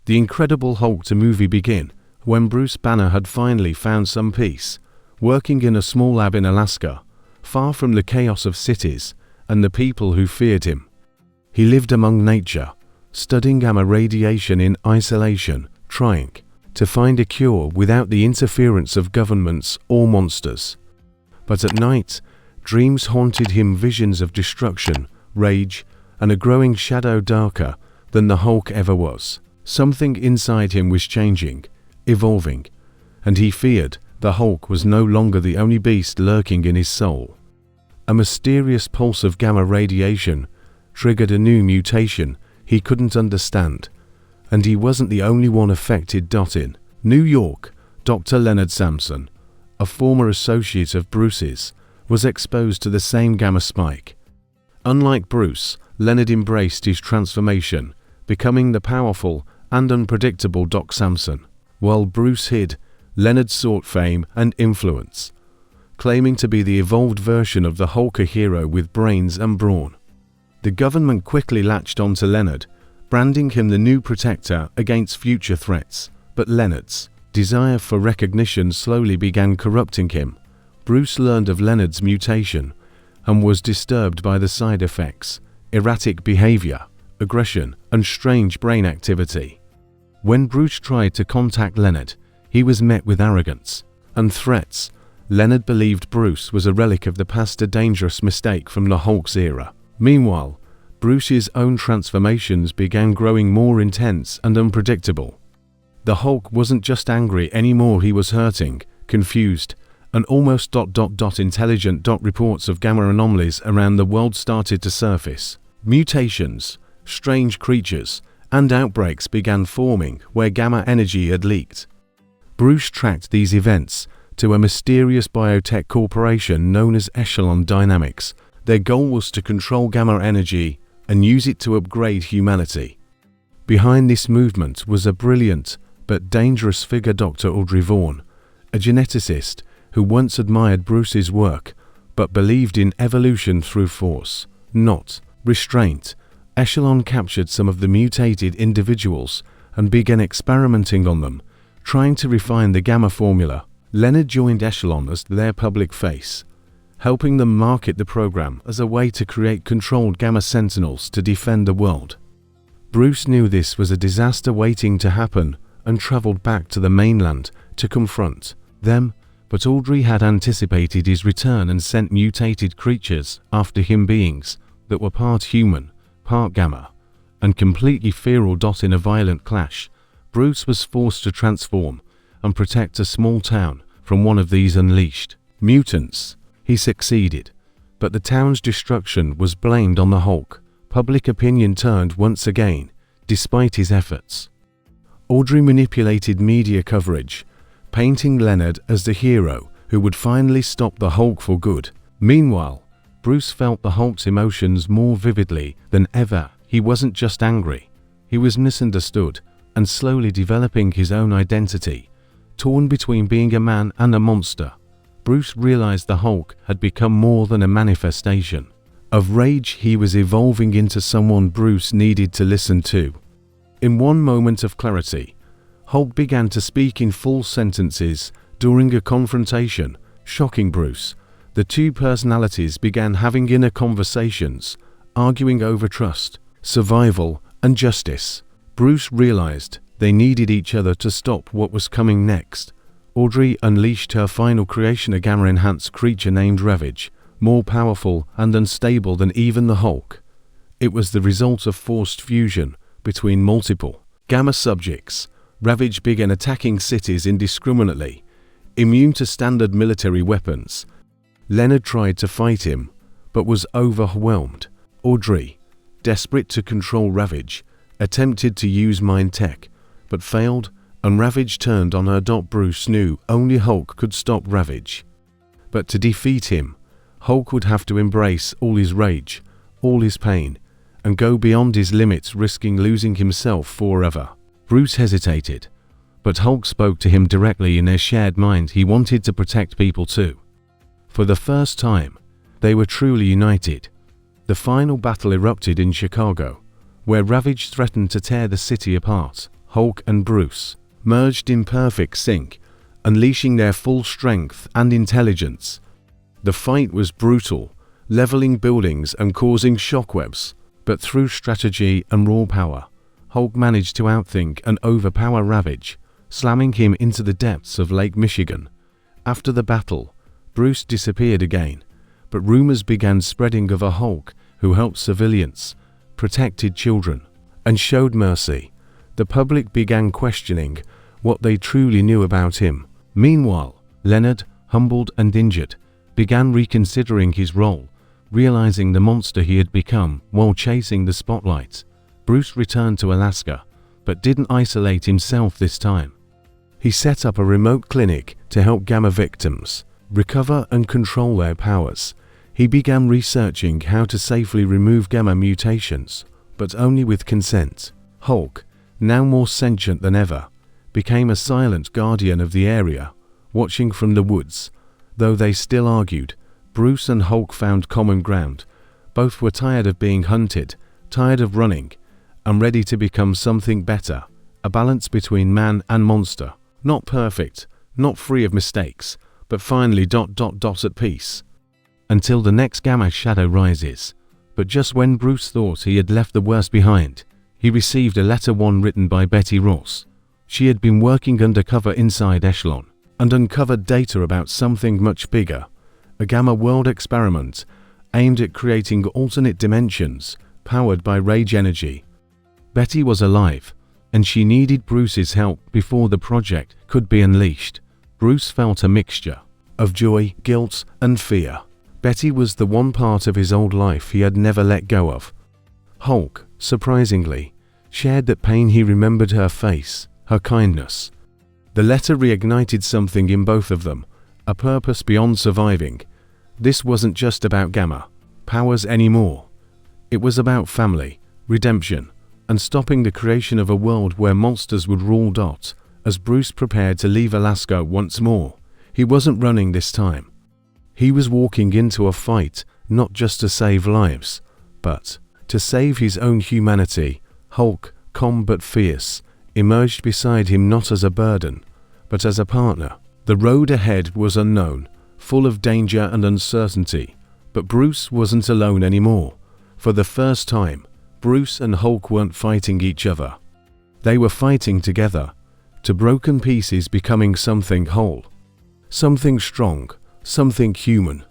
The Incredible Hulk to movie begin when Bruce Banner had finally found some peace, working in a small lab in Alaska, far from the chaos of cities and the people who feared him. He lived among nature, studying gamma radiation in isolation, trying to find a cure without the interference of governments or monsters. But at night, dreams haunted him, visions of destruction, rage, and a growing shadow darker than the Hulk ever was. Something inside him was changing, evolving, and he feared the Hulk was no longer the only beast lurking in his soul. A mysterious pulse of gamma radiation triggered a new mutation he couldn't understand, and he wasn't the only one affected. In New York, Dr. Leonard Samson, a former associate of Bruce's, was exposed to the same gamma spike. Unlike Bruce, Leonard embraced his transformation, becoming the powerful and unpredictable Doc Samson. While Bruce hid, Leonard sought fame and influence, claiming to be the evolved version of the Hulk, a hero with brains and brawn. The government quickly latched onto Leonard, branding him the new protector against future threats, but Leonard's desire for recognition slowly began corrupting him. Bruce learned of Leonard's mutation and was disturbed by the side effects: erratic behavior, aggression, and strange brain activity. When Bruce tried to contact Leonard, he was met with arrogance and threats. Leonard believed Bruce was a relic of the past, a dangerous mistake from the Hulk's era. Meanwhile, Bruce's own transformations began growing more intense and unpredictable. The Hulk wasn't just angry anymore, he was hurting, confused, and almost intelligent. Reports of gamma anomalies around the world started to surface. Mutations, strange creatures, and outbreaks began forming where gamma energy had leaked. Bruce tracked these events to a mysterious biotech corporation known as Echelon Dynamics. Their goal was to control gamma energy and use it to upgrade humanity. Behind this movement was a brilliant but dangerous figure, Dr. Audrey Vaughan, a geneticist who once admired Bruce's work but believed in evolution through force, not restraint. Echelon captured some of the mutated individuals and began experimenting on them, trying to refine the gamma formula. Leonard joined Echelon as their public face, helping them market the program as a way to create controlled gamma sentinels to defend the world. Bruce knew this was a disaster waiting to happen and traveled back to the mainland to confront them, but Audrey had anticipated his return and sent mutated creatures after him, beings that were part human, part gamma, and completely feral. In a violent clash, Bruce was forced to transform and protect a small town from one of these unleashed mutants. He succeeded, but the town's destruction was blamed on the Hulk. Public opinion turned once again, despite his efforts. Audrey manipulated media coverage, painting Leonard as the hero who would finally stop the Hulk for good. Meanwhile, Bruce felt the Hulk's emotions more vividly than ever. He wasn't just angry, he was misunderstood and slowly developing his own identity, torn between being a man and a monster. Bruce realized the Hulk had become more than a manifestation of rage. He was evolving into someone Bruce needed to listen to. In one moment of clarity, Hulk began to speak in full sentences during a confrontation, shocking Bruce. The two personalities began having inner conversations, arguing over trust, survival, and justice. Bruce realized they needed each other to stop what was coming next. Audrey unleashed her final creation, a gamma-enhanced creature named Ravage, more powerful and unstable than even the Hulk. It was the result of forced fusion between multiple gamma subjects. Ravage began attacking cities indiscriminately, immune to standard military weapons. Leonard tried to fight him, but was overwhelmed. Audrey, desperate to control Ravage, attempted to use mind tech, but failed, and Ravage turned on her. Bruce knew only Hulk could stop Ravage. But to defeat him, Hulk would have to embrace all his rage, all his pain, and go beyond his limits, risking losing himself forever. Bruce hesitated, but Hulk spoke to him directly. In their shared mind, he wanted to protect people too. For the first time, they were truly united. The final battle erupted in Chicago, where Ravage threatened to tear the city apart. Hulk and Bruce, merged in perfect sync, unleashing their full strength and intelligence. The fight was brutal, leveling buildings and causing shockwaves, but through strategy and raw power, Hulk managed to outthink and overpower Ravage, slamming him into the depths of Lake Michigan. After the battle, Bruce disappeared again, but rumors began spreading of a Hulk who helped civilians, protected children, and showed mercy. The public began questioning what they truly knew about him. Meanwhile, Leonard, humbled and injured, began reconsidering his role, realizing the monster he had become while chasing the spotlight. Bruce returned to Alaska, but didn't isolate himself this time. He set up a remote clinic to help Gamma victims recover and control their powers. He began researching how to safely remove Gamma mutations, but only with consent. Hulk, now more sentient than ever, became a silent guardian of the area, watching from the woods. Though they still argued, Bruce and Hulk found common ground. Both were tired of being hunted, tired of running, and ready to become something better, a balance between man and monster. Not perfect, not free of mistakes, but finally at peace. Until the next Gamma shadow rises. But just when Bruce thought he had left the worst behind, he received a letter written by Betty Ross. She had been working undercover inside Echelon and uncovered data about something much bigger, a Gamma world experiment aimed at creating alternate dimensions powered by rage energy. Betty was alive, and she needed Bruce's help before the project could be unleashed. Bruce felt a mixture of joy, guilt, and fear. Betty was the one part of his old life he had never let go of. Hulk, surprisingly, shared that pain. He remembered her face, her kindness. The letter reignited something in both of them, a purpose beyond surviving. This wasn't just about Gamma powers anymore. It was about family, redemption, and stopping the creation of a world where monsters would rule. As Bruce prepared to leave Alaska once more, he wasn't running this time. He was walking into a fight, not just to save lives, but to save his own humanity. Hulk, calm but fierce, emerged beside him not as a burden, but as a partner. The road ahead was unknown, full of danger and uncertainty, but Bruce wasn't alone anymore. For the first time, Bruce and Hulk weren't fighting each other. They were fighting together, to broken pieces becoming something whole. Something strong, something human.